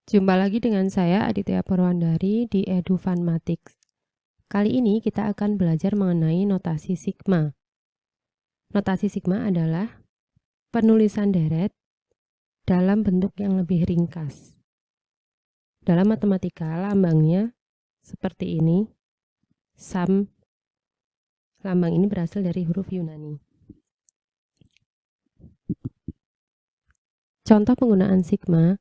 Jumpa lagi dengan saya Aditya Purwandari di EduFunmatics. Kali ini kita akan belajar mengenai notasi sigma. Notasi sigma adalah penulisan deret dalam bentuk yang lebih ringkas. Dalam matematika, lambangnya seperti ini. Sum. Lambang ini berasal dari huruf Yunani. Contoh penggunaan sigma,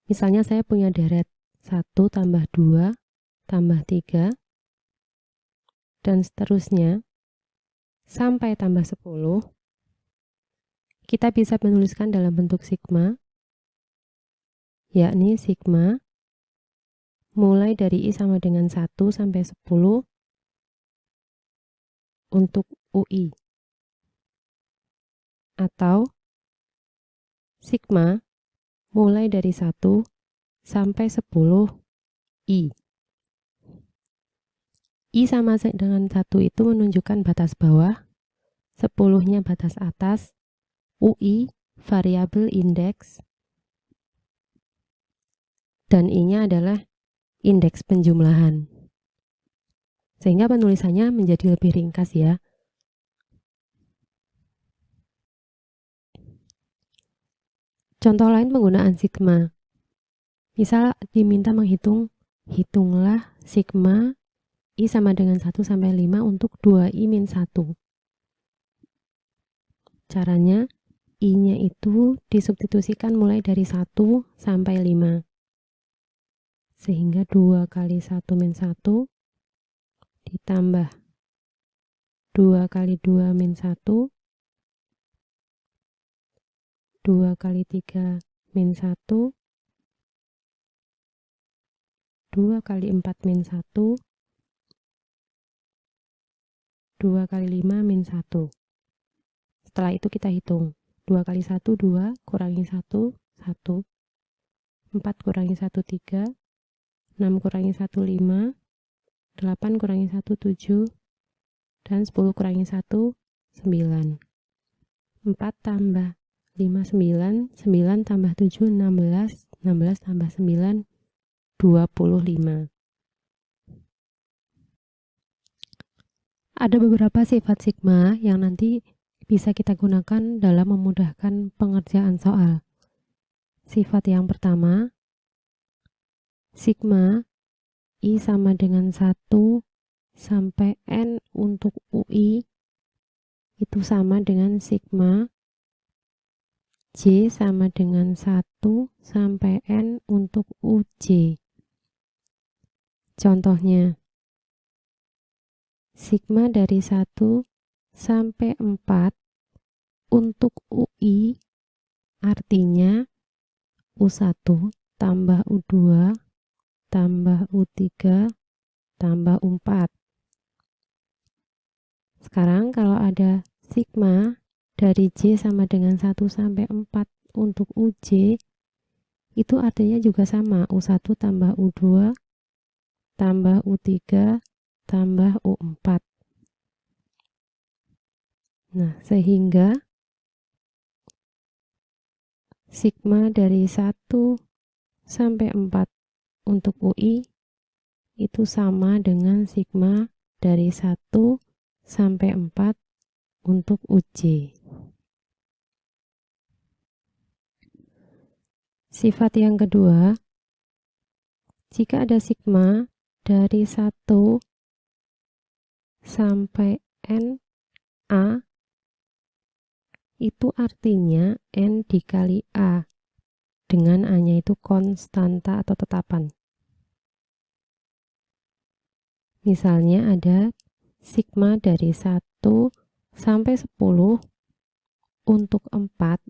misalnya saya punya deret 1 tambah 2 tambah 3 dan seterusnya sampai tambah 10. Kita bisa menuliskan dalam bentuk sigma, yakni sigma mulai dari I sama dengan 1 sampai 10 untuk UI, atau sigma mulai dari 1 sampai 10 I. I sama dengan 1 itu menunjukkan batas bawah, 10-nya batas atas, UI variabel indeks, dan I-nya adalah indeks penjumlahan. Sehingga penulisannya menjadi lebih ringkas ya. Contoh lain penggunaan sigma. Misal diminta menghitung, hitunglah sigma I sama dengan 1 sampai 5 untuk 2I-1. Caranya, I-nya itu disubstitusikan mulai dari 1 sampai 5. Sehingga 2 kali 1 min 1 ditambah 2 kali 2 min 1, 2 kali 3 min 1, 2 kali 4 min 1, 2 kali 5 min 1. Setelah itu kita hitung. 2 kali 1, 2, kurangi 1, 1. 4 kurangi 1, 3. 6 kurangi 1, 5. 8 kurangi 1, 7. Dan 10 kurangi 1, 9. 4 tambah 5, 9. 9 tambah 7, 16. 16 tambah 9, 25. Ada beberapa sifat sigma yang nanti bisa kita gunakan dalam memudahkan pengerjaan soal. Sifat yang pertama, sigma I sama dengan 1 sampai N untuk UI itu sama dengan sigma J sama dengan 1 sampai N untuk UJ. Contohnya, sigma dari 1 sampai 4 untuk UI artinya U1 tambah U2 tambah U3 tambah U4. Sekarang kalau ada sigma dari J sama dengan 1 sampai 4 untuk UJ, itu artinya juga sama, U1 tambah U2 tambah U3 tambah U4. Nah, sehingga sigma dari 1 sampai 4 untuk UI itu sama dengan sigma dari 1 sampai 4 untuk UJ. Sifat yang kedua, jika ada sigma dari 1 sampai NA, itu artinya N dikali A, dengan A-nya itu konstanta atau tetapan. Misalnya ada sigma dari 1 sampai 10 untuk 4,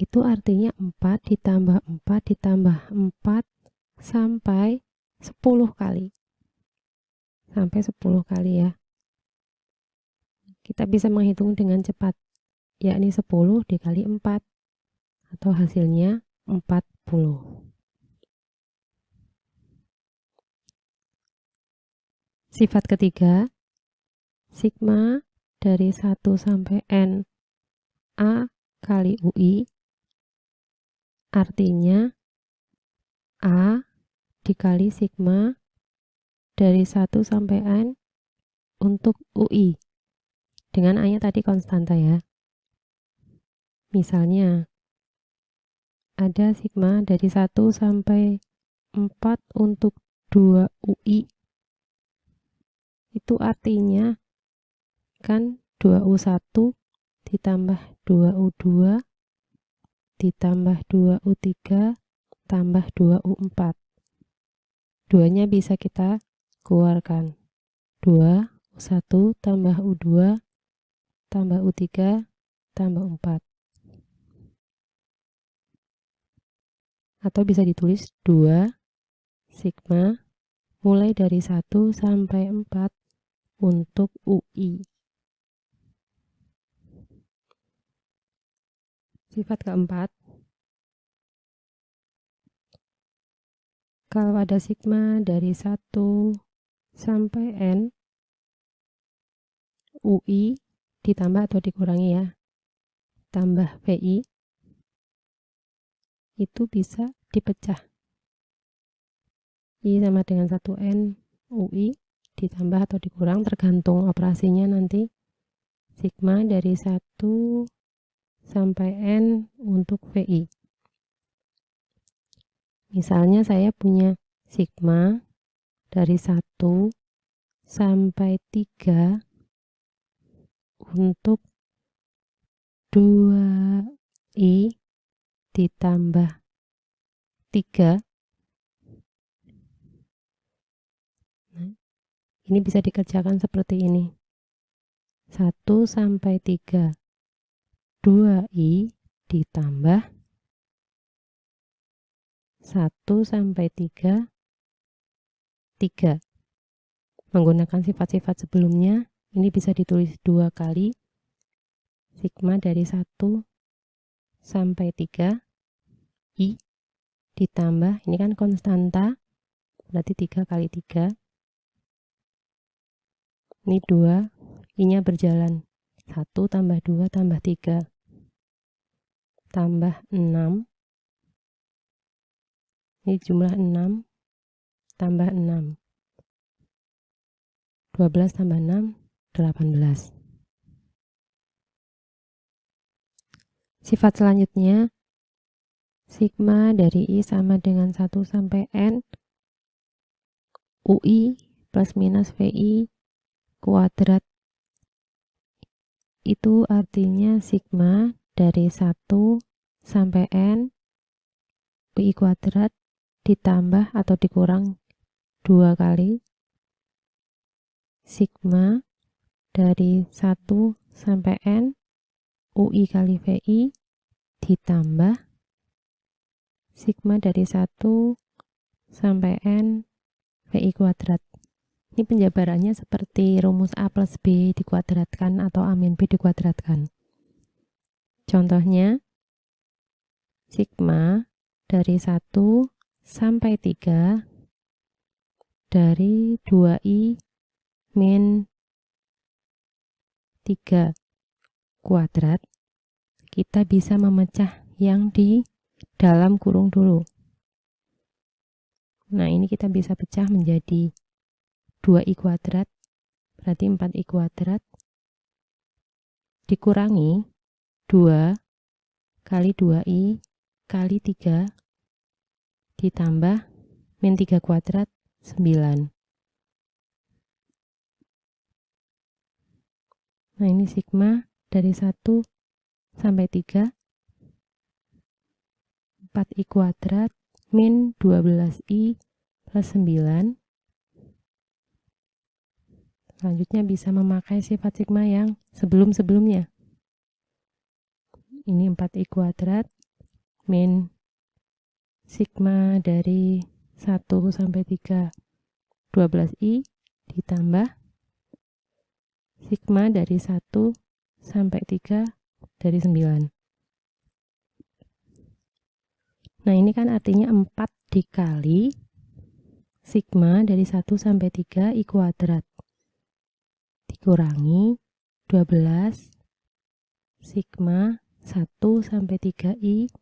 itu artinya 4 ditambah 4 ditambah 4 sampai 10 kali. Sampai 10 kali ya. Kita bisa menghitung dengan cepat, yakni 10 dikali 4, atau hasilnya 40. Sifat ketiga, sigma dari 1 sampai N A kali UI artinya A dikali sigma dari 1 sampai N untuk UI. Dengan A-nya tadi konstanta ya. Misalnya, ada sigma dari 1 sampai 4 untuk 2 UI. Itu artinya kan 2U1 ditambah 2U2 ditambah 2U3 tambah 2U4. Duanya bisa kita keluarkan. 2U1 tambah U2 tambah U3 tambah 4. Atau bisa ditulis 2 sigma mulai dari 1 sampai 4 untuk UI. Sifat keempat, kalau ada sigma dari 1 sampai N, UI ditambah atau dikurangi ya, tambah VI, itu bisa dipecah. I sama dengan 1N UI ditambah atau dikurang tergantung operasinya nanti. Sigma dari 1 sampai N untuk VI. Misalnya saya punya sigma dari 1 sampai 3 untuk 2I ditambah 3. Nah, ini bisa dikerjakan seperti ini. 1 sampai 3. 2I ditambah 1 sampai 3. 3. Menggunakan sifat-sifat sebelumnya, ini bisa ditulis 2 kali. Sigma dari 1 sampai 3. I ditambah, ini kan konstanta, berarti 3 kali 3. Ini 2, I-nya berjalan. 1 tambah 2 tambah 3. Tambah 6. Ini jumlah 6. Tambah 6. 12 tambah 6, 18. Sifat selanjutnya, sigma dari I sama dengan 1 sampai N, UI plus minus VI kuadrat. Itu artinya sigma dari 1 sampai N UI kuadrat ditambah atau dikurang 2 kali sigma dari 1 sampai N UI kali VI ditambah sigma dari 1 sampai N VI kuadrat. Ini penjabarannya seperti rumus A plus B dikuadratkan atau A min B dikuadratkan. Contohnya, sigma dari 1 sampai 3 dari 2I min 3 kuadrat, kita bisa memecah yang di dalam kurung dulu. Nah, ini kita bisa pecah menjadi 2I kuadrat, berarti 4I kuadrat, dikurangi 2 kali 2I kali 3 ditambah min 3 kuadrat 9. Nah, ini sigma dari 1 sampai 3 4I kuadrat min 12I plus 9. Selanjutnya bisa memakai sifat sigma yang sebelum-sebelumnya. Ini 4I kuadrat min sigma dari 1 sampai 3 12I ditambah sigma dari 1 sampai 3 dari 9. Nah, ini kan artinya 4 dikali sigma dari 1 sampai 3 I kuadrat dikurangi 12 sigma 1 sampai 3I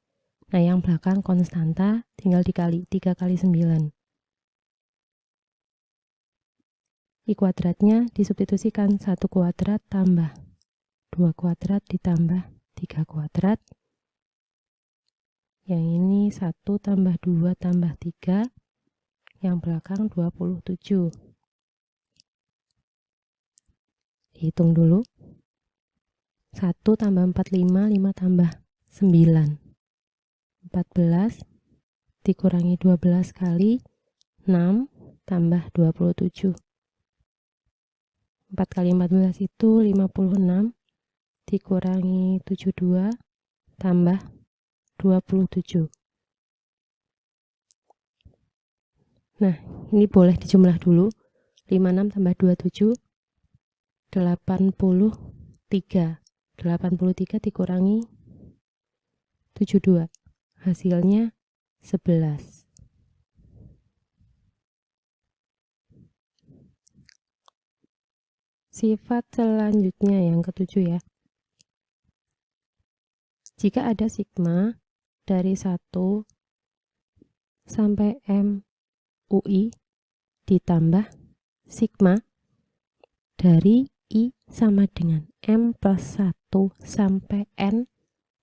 Nah, yang belakang konstanta tinggal dikali 3 kali 9. I kuadratnya disubstitusikan 1 kuadrat tambah 2 kuadrat ditambah 3 kuadrat. Yang ini 1 tambah 2 tambah 3. Yang belakang 27. Hitung dulu. 1 tambah 4, 5 tambah 9. 14 dikurangi 12 kali 6 tambah 27. 4 kali 14 itu 56 dikurangi 72 tambah 27. Nah, ini boleh dijumlah dulu. 56 tambah 27 83. 83 dikurangi 72. Hasilnya 11. Sifat selanjutnya yang ketujuh ya. Jika ada sigma dari 1 sampai M UI ditambah sigma dari I sama dengan M plus 1 sampai N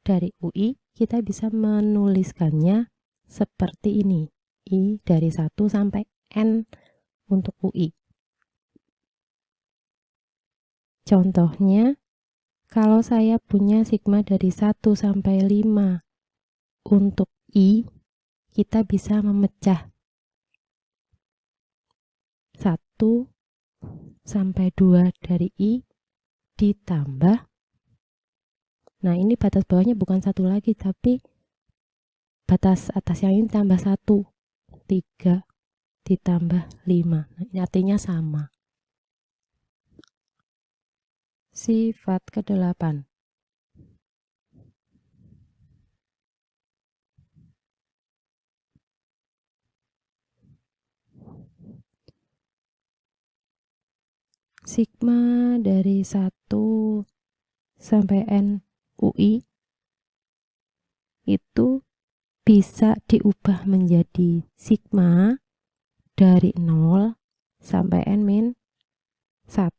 dari UI, kita bisa menuliskannya seperti ini. I dari 1 sampai N untuk UI. Contohnya, kalau saya punya sigma dari 1 sampai 5 untuk I, kita bisa memecah 1 sampai 2 dari I ditambah, nah ini batas bawahnya bukan 1 lagi, tapi batas atas yang ini tambah 1, 3 ditambah 5. Nah, ini artinya sama. Sifat ke-8. Sigma dari 1 sampai N UI itu bisa diubah menjadi sigma dari 0 sampai N min 1.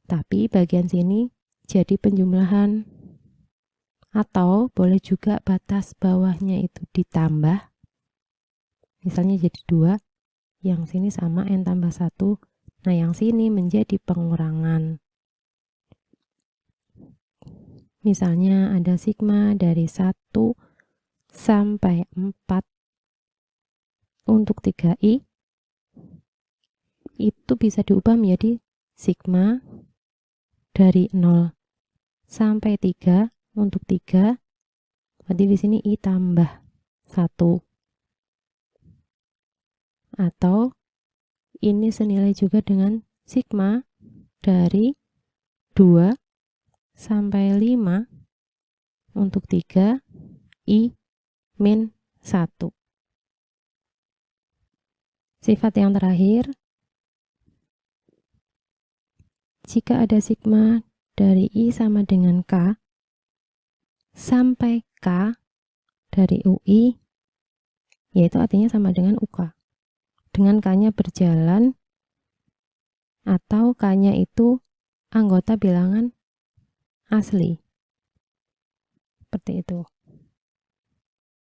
Tapi bagian sini jadi penjumlahan. Atau boleh juga batas bawahnya itu ditambah. Misalnya jadi 2. Yang sini sama N tambah 1. Nah, yang sini menjadi pengurangan. Misalnya ada sigma dari 1 sampai 4 untuk 3i. Itu bisa diubah menjadi sigma dari 0 sampai 3 untuk 3. Berarti di sini i tambah 1. Atau ini senilai juga dengan sigma dari 2 sampai 5 untuk 3 I min 1. Sifat yang terakhir, jika ada sigma dari I sama dengan K sampai K dari UI, yaitu artinya sama dengan UK. Dengan K-nya berjalan atau K-nya itu anggota bilangan asli. Seperti itu.